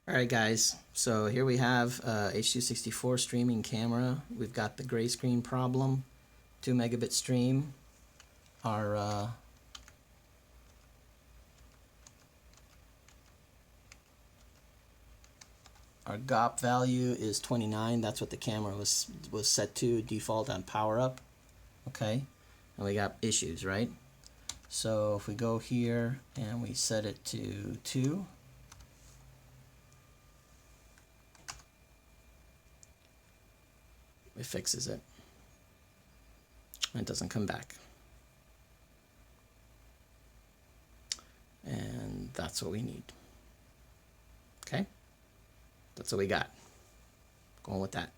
Alright guys, so here we have H.264 streaming camera. We've got the gray screen problem, 2 megabit stream. Our GOP value is 29. That's what the camera was set to default on power up. Okay, and we got issues, right? So if we go here and we set it to 2, it fixes it. And it doesn't come back. And that's what we need. Okay? That's what we got. Going with that.